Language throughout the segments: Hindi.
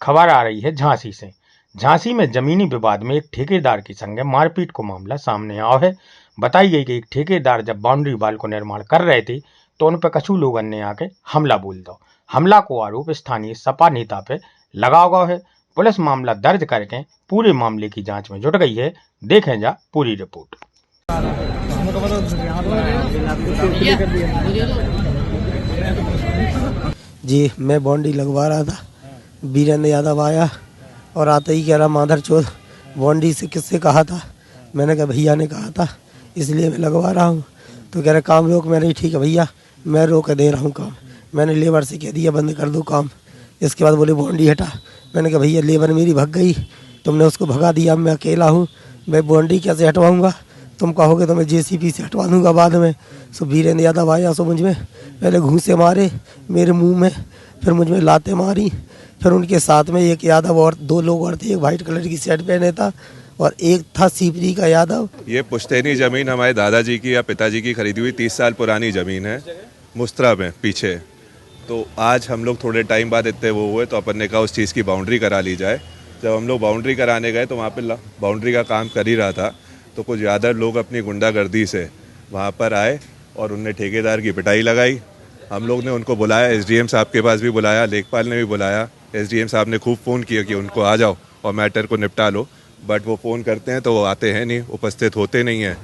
खबर आ रही है झांसी से। झांसी में जमीनी विवाद में एक ठेकेदार की संग मारपीट को मामला सामने आया है। बताई गई कि एक ठेकेदार जब बाउंड्री वाल को निर्माण कर रहे थे तो उन पर कछु लोगों ने आके हमला बोल दो। हमला को आरोप स्थानीय सपा नेता पे लगा हुआ है। पुलिस मामला दर्ज करके पूरे मामले की जांच में जुट गई है। देखें जा पूरी रिपोर्ट। जी, मैं बाउंड्री लगवा रहा था। वीरेंद्र यादव आया और आते ही कह रहा माधर चौथ बाउंड्री से किससे कहा था। मैंने कहा भैया ने कहा था इसलिए मैं लगवा रहा हूँ। तो कह रहे काम रोक। मैंने ठीक है भैया मैं रोक दे रहा हूँ काम। मैंने लेबर से कह दिया बंद कर दो काम। इसके बाद बोले बाउंड्री हटा। मैंने कहा भैया लेबर मेरी भग गई, तुमने उसको भगा दिया, मैं अकेला हूँ, मैं बाउंड्री कैसे हटवाऊँगा। तुम कहोगे तो मैं जेसीबी से हटवा दूँगा बाद में। सो वीरेंद्र यादव आया, सो मुझ में पहले घूंसे मारे मेरे मुंह में, फिर मुझ में लाते मारी। फिर उनके साथ में एक यादव और दो लोग और थे, एक वाइट कलर की शर्ट पहने था और एक था सीपरी का यादव। ये पुश्तैनी ज़मीन हमारे दादाजी की या पिताजी की खरीदी हुई 30 साल पुरानी ज़मीन है मुस्त्रा में पीछे। तो आज हम लोग थोड़े टाइम बाद इतने वो हुए तो अपन ने कहा उस चीज़ की बाउंड्री करा ली जाए। जब हम लोग बाउंड्री कराने गए तो वहाँ पे बाउंड्री का काम कर ही रहा था तो कुछ ज़्यादा लोग अपनी गुंडागर्दी से वहाँ पर आए और उनने ठेकेदार की पिटाई लगाई। हम लोग ने उनको बुलाया, एसडीएम साहब के पास भी बुलाया, लेखपाल ने भी बुलाया। एसडीएम साहब ने खूब फ़ोन किया कि उनको आ जाओ और मैटर को निपटा लो, बट वो फ़ोन करते हैं तो वो आते हैं नहीं, उपस्थित होते नहीं हैं।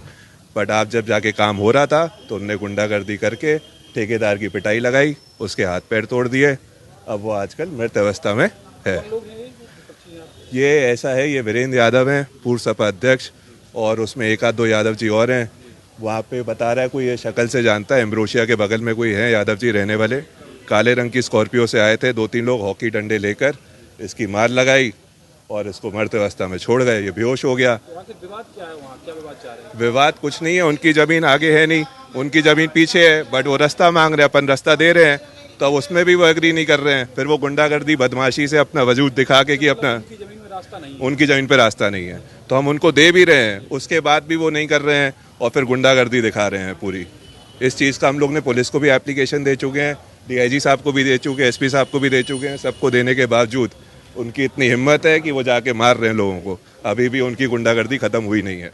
बट आप जब जाके काम हो रहा था तो उनने गुंडागर्दी करके ठेकेदार की पिटाई लगाई, उसके हाथ पैर तोड़ दिए। अब वो आजकल मृत अवस्था में है। ये ऐसा है, ये वीरेंद्र यादव हैं पूर्व सपा अध्यक्ष और उसमें एक आध दो यादव जी और हैं। वहाँ पे बता रहा है कोई ये शक्ल से जानता है, एम्ब्रोशिया के बगल में कोई है यादव जी रहने वाले। काले रंग की स्कॉर्पियो से आए थे 2-3 लोग, हॉकी डंडे लेकर इसकी मार लगाई और इसको मरते अवस्था में छोड़ गए। ये बेहोश हो गया। विवाद क्या है वहाँ, क्या विवाद चाह रहे हैं? विवाद कुछ नहीं है, उनकी ज़मीन आगे है नहीं, उनकी ज़मीन पीछे है, बट वो रास्ता मांग रहे हैं, अपन रास्ता दे रहे हैं तो अब उसमें भी वो एग्री नहीं कर रहे हैं। फिर वो गुंडागर्दी बदमाशी से अपना वजूद दिखा के कि अपना उनकी ज़मीन पे रास्ता नहीं है तो हम उनको दे भी रहे हैं, उसके बाद भी वो नहीं कर रहे हैं और फिर गुंडागर्दी दिखा रहे हैं पूरी। इस चीज़ का हम लोग ने पुलिस को भी एप्लीकेशन दे चुके हैं, डीआईजी साहब को भी दे चुके हैं, एसपी साहब को भी दे चुके हैं। सबको देने के बावजूद उनकी इतनी हिम्मत है कि वो जाके मार रहे हैं लोगों को। अभी भी उनकी गुंडागर्दी ख़त्म हुई नहीं है।